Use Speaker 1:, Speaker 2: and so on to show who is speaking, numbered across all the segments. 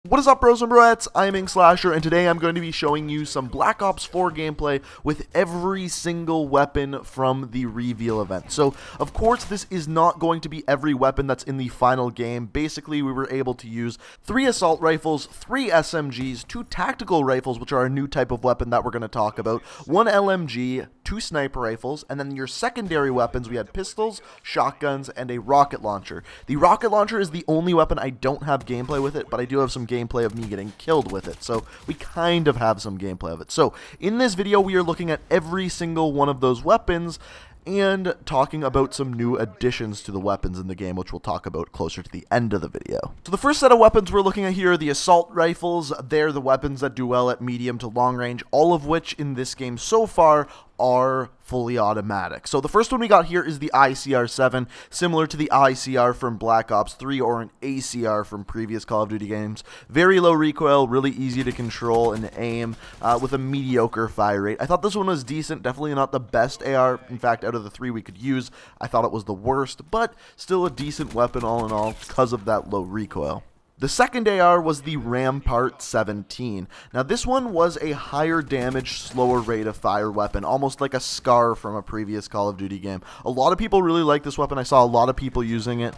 Speaker 1: What is up, bros and broettes? I'm Inkslasher, and today I'm going to be showing you some Black Ops 4 gameplay with every single weapon from the reveal event. So, of course, this is not going to be every weapon that's in the final game. Basically, we were able to use 3 assault rifles, 3 SMGs, 2 tactical rifles, which are a new type of weapon that we're going to talk about, 1 LMG, 2 sniper rifles, and then your secondary weapons, we had pistols, shotguns, and a rocket launcher. The rocket launcher is the only weapon I don't have gameplay with it, but I do have some gameplay of me getting killed with it, so we kind of have some gameplay of it. So in this video we are looking at every single one of those weapons and talking about some new additions to the weapons in the game, which we'll talk about closer to the end of the video. So the first set of weapons we're looking at here are the assault rifles. They're the weapons that do well at medium to long range, all of which in this game so far are fully automatic. So the first one we got here is the ICR-7, similar to the ICR from Black Ops 3 or an ACR from previous Call of Duty games. Very low recoil, really easy to control and aim, with a mediocre fire rate. I thought this one was decent, definitely not the best AR. In fact, out of the 3 we could use, I thought it was the worst, but still a decent weapon all in all because of that low recoil. The second AR was the Rampart 17. Now this one was a higher damage, slower rate of fire weapon, almost like a Scar from a previous Call of Duty game. A lot of people really like this weapon. I saw a lot of people using it.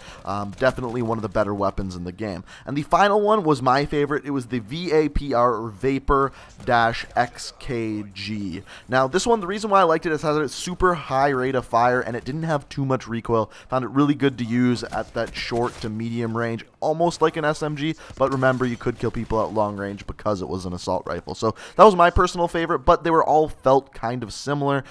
Speaker 1: Definitely one of the better weapons in the game. And the final one was my favorite. It was the VAPR or Vapor-XKG. Now this one, the reason why I liked it is it has a super high rate of fire and it didn't have too much recoil. Found it really good to use at that short to medium range, almost like an SMG. But remember, you could kill people at long range because it was an assault rifle. So that was my personal favorite, but they were all felt kind of similar.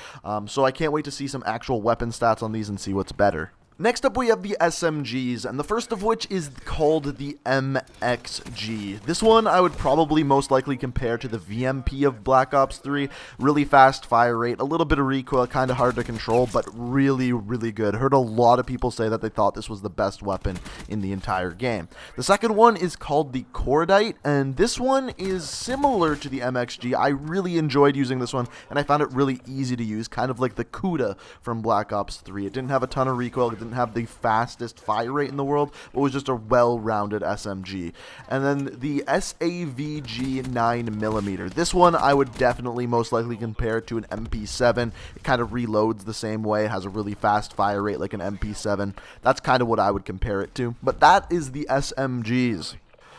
Speaker 1: So I can't wait to see some actual weapon stats on these and see what's better. Next up we have the SMGs, and the first of which is called the MXG. This one I would probably most likely compare to the VMP of Black Ops 3. Really fast fire rate, a little bit of recoil, kind of hard to control, but really, really good. Heard a lot of people say that they thought this was the best weapon in the entire game. The second one is called the Cordite, and this one is similar to the MXG. I really enjoyed using this one, and I found it really easy to use, kind of like the Cuda from Black Ops 3. It didn't have a ton of recoil, it didn't have the fastest fire rate in the world, but was just a well-rounded SMG. And then the SAVG 9mm. This one I would definitely most likely compare to an MP7. It kind of reloads the same way. It has a really fast fire rate like an MP7. That's kind of what I would compare it to. But that is the SMGs.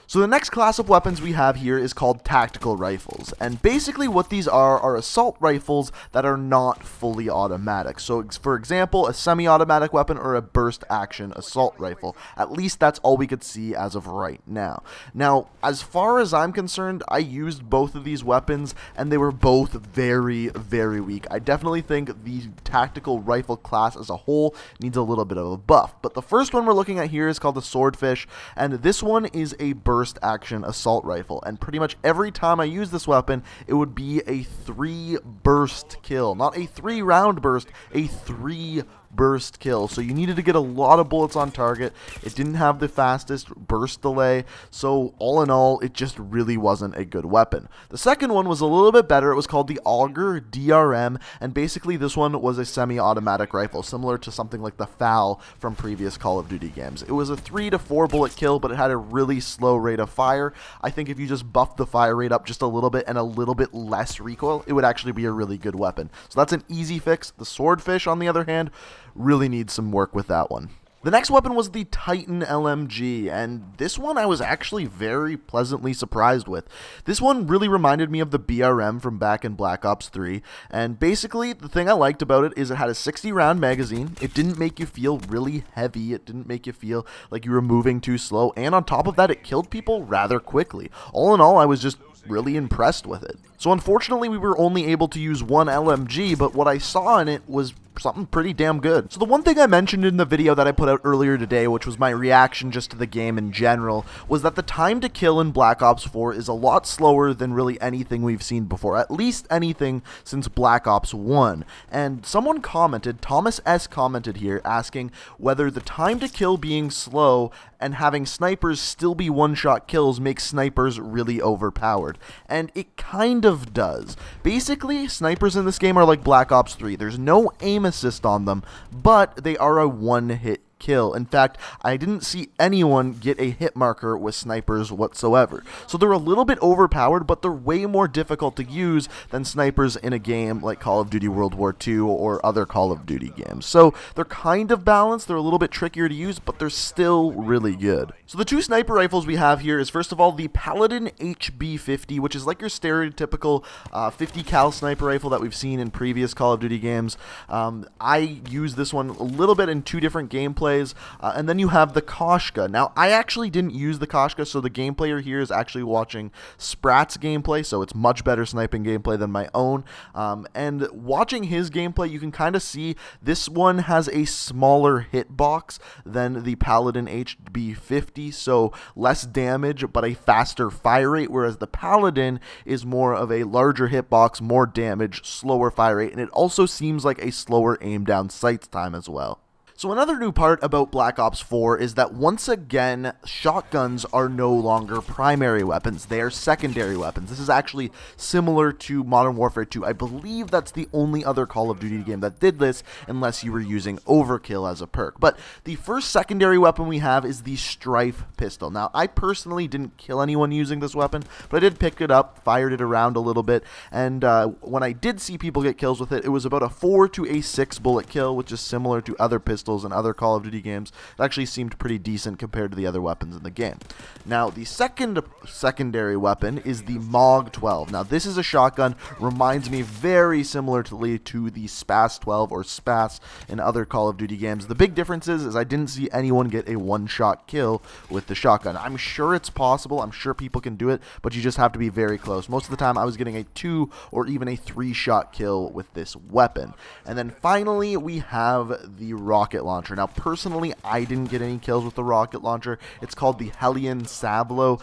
Speaker 1: So the next class of weapons we have here is called tactical rifles, and basically what these are assault rifles that are not fully automatic. So for example, a semi-automatic weapon or a burst action assault rifle. At least that's all we could see as of right now. Now, as far as I'm concerned, I used both of these weapons and they were both very, very weak. I definitely think the tactical rifle class as a whole needs a little bit of a buff. But the first one we're looking at here is called the Swordfish, and this one is a burst action assault rifle, and pretty much every time I use this weapon it would be a 3 burst kill, not a 3 round burst, a 3 burst kill. So you needed to get a lot of bullets on target. It didn't have the fastest burst delay, so all in all it just really wasn't a good weapon. The second one was a little bit better. It was called the Auger DRM, and basically this one was a semi-automatic rifle similar to something like the FAL from previous Call of Duty games. It was a 3 to 4 bullet kill, but it had a really slow rate of fire. I think if you just buffed the fire rate up just a little bit and a little bit less recoil, it would actually be a really good weapon. So that's an easy fix. The Swordfish, on the other hand, really needs some work with that one. The next weapon was the Titan LMG, and this one I was actually very pleasantly surprised with. This one really reminded me of the BRM from back in Black Ops 3, and basically the thing I liked about it is it had a 60 round magazine. It didn't make you feel really heavy, it didn't make you feel like you were moving too slow, and on top of that it killed people rather quickly. All in all, I was just really impressed with it. So unfortunately we were only able to use one LMG, but what I saw in it was something pretty damn good. So the one thing I mentioned in the video that I put out earlier today, which was my reaction just to the game in general, was that the time to kill in Black Ops 4 is a lot slower than really anything we've seen before, at least anything since Black Ops 1. And someone commented, Thomas S. commented here, asking whether the time to kill being slow and having snipers still be one-shot kills makes snipers really overpowered. And it kind of does. Basically, snipers in this game are like Black Ops 3. There's no aim assist on them, but they are a one-hit kill. In fact, I didn't see anyone get a hit marker with snipers whatsoever. So they're a little bit overpowered, but they're way more difficult to use than snipers in a game like Call of Duty World War II or other Call of Duty games. So they're kind of balanced, they're a little bit trickier to use, but they're still really good. So the two sniper rifles we have here is, first of all, the Paladin HB50, which is like your stereotypical 50 cal sniper rifle that we've seen in previous Call of Duty games. I use this one a little bit in two different gameplays, and then you have the Koshka. Now, I actually didn't use the Koshka, so the game player here is actually watching Sprat's gameplay, so it's much better sniping gameplay than my own. And watching his gameplay, you can kind of see this one has a smaller hitbox than the Paladin HB50, so less damage but a faster fire rate, whereas the Paladin is more of a larger hitbox, more damage, slower fire rate, and it also seems like a slower aim down sights time as well. So another new part about Black Ops 4 is that once again, shotguns are no longer primary weapons, they are secondary weapons. This is actually similar to Modern Warfare 2. I believe that's the only other Call of Duty game that did this, unless you were using Overkill as a perk. But the first secondary weapon we have is the Strife pistol. Now, I personally didn't kill anyone using this weapon, but I did pick it up, fired it around a little bit, and when I did see people get kills with it, it was about a 4 to a 6 bullet kill, which is similar to other pistols and other Call of Duty games. It actually seemed pretty decent compared to the other weapons in the game. Now, the second secondary weapon is the MOG 12. Now, this is a shotgun, reminds me very similarly to the SPAS 12 or SPAS in other Call of Duty games. The big difference is I didn't see anyone get a one-shot kill with the shotgun. I'm sure it's possible, I'm sure people can do it, but you just have to be very close. Most of the time, I was getting a 2 or even a 3-shot kill with this weapon. And then finally, we have the rocket launcher. Now, personally, I didn't get any kills with the rocket launcher. It's called the Hellion Sablo,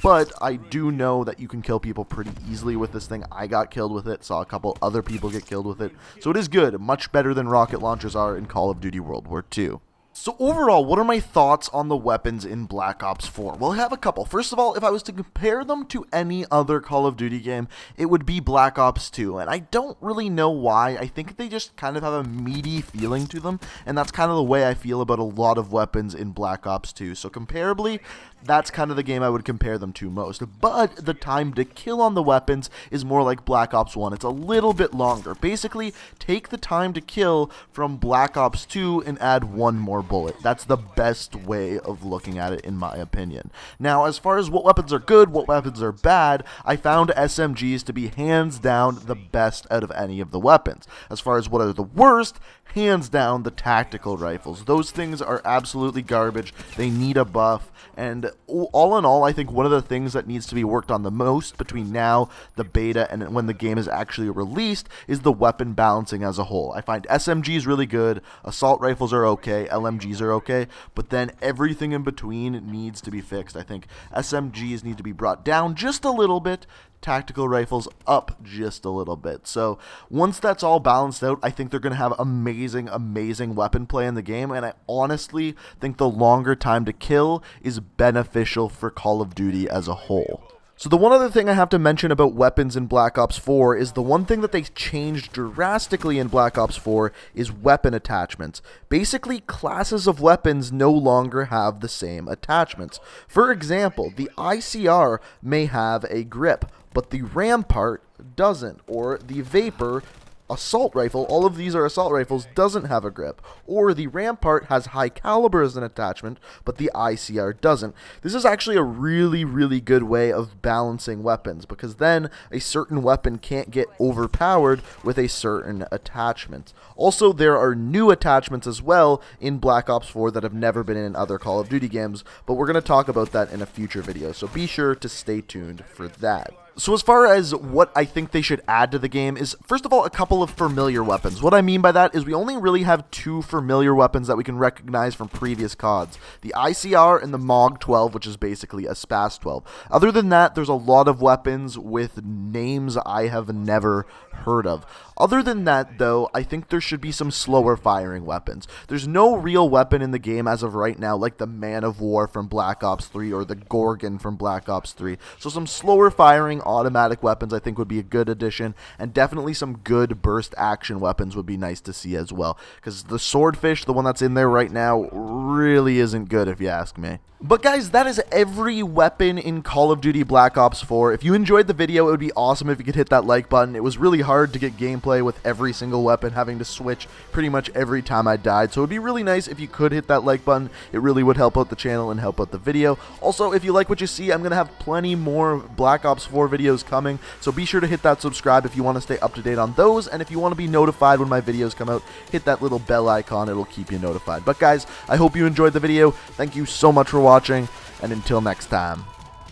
Speaker 1: but I do know that you can kill people pretty easily with this thing. I got killed with it, saw a couple other people get killed with it, so it is good, much better than rocket launchers are in Call of Duty World War II. So overall, what are my thoughts on the weapons in Black Ops 4? Well, I have a couple. First of all, if I was to compare them to any other Call of Duty game, it would be Black Ops 2, and I don't really know why. I think they just kind of have a meaty feeling to them, and that's kind of the way I feel about a lot of weapons in Black Ops 2. So comparably, that's kind of the game I would compare them to most. But the time to kill on the weapons is more like Black Ops 1. It's a little bit longer. Basically, take the time to kill from Black Ops 2 and add one more bullet. That's the best way of looking at it, in my opinion. Now, as far as what weapons are good, what weapons are bad, I found SMGs to be hands down the best out of any of the weapons. As far as what are the worst, hands down the tactical rifles. Those things are absolutely garbage. They need a buff, and all in all, I think one of the things that needs to be worked on the most between now, the beta, and when the game is actually released is the weapon balancing as a whole. I find SMGs really good, assault rifles are okay, LMGs are okay, but then everything in between needs to be fixed. I think SMGs need to be brought down just a little bit, tactical rifles up just a little bit. So once that's all balanced out, I think they're going to have amazing weapon play in the game, and I honestly think the longer time to kill is beneficial for Call of Duty as a whole. So the one other thing I have to mention about weapons in Black Ops 4 is the one thing that they changed drastically in Black Ops 4 is weapon attachments. Basically, classes of weapons no longer have the same attachments. For example, the ICR may have a grip, but the Rampart doesn't, or the Vapor assault rifle, all of these are assault rifles, doesn't have a grip, or the Rampart has high caliber as an attachment, but the ICR doesn't. This is actually a really good way of balancing weapons, because then a certain weapon can't get overpowered with a certain attachment. Also, there are new attachments as well in Black Ops 4 that have never been in other Call of Duty games, but we're going to talk about that in a future video, so be sure to stay tuned for that. So as far as what I think they should add to the game is, first of all, a couple of familiar weapons. What I mean by that is we only really have two familiar weapons that we can recognize from previous CODs. The ICR and the MOG 12, which is basically a SPAS 12. Other than that, there's a lot of weapons with names I have never heard of. Other than that, though, I think there should be some slower firing weapons. There's no real weapon in the game as of right now, like the Man of War from Black Ops 3 or the Gorgon from Black Ops 3. So some slower firing automatic weapons I think would be a good addition, and definitely some good burst action weapons would be nice to see as well, because the swordfish, the one that's in there right now, really isn't good if you ask me. But guys, that is every weapon in Call of Duty Black Ops 4. If you enjoyed the video, it would be awesome if you could hit that like button. It was really hard to get gameplay with every single weapon, having to switch pretty much every time I died. So it would be really nice if you could hit that like button. It really would help out the channel and help out the video. Also, if you like what you see, I'm going to have plenty more Black Ops 4 videos coming. So be sure to hit that subscribe if you want to stay up to date on those. And if you want to be notified when my videos come out, hit that little bell icon. It'll keep you notified. But guys, I hope you enjoyed the video. Thank you so much for watching, and until next time,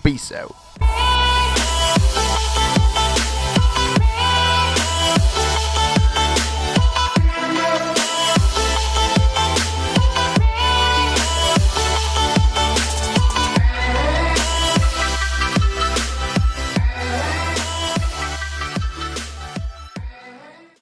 Speaker 1: peace out.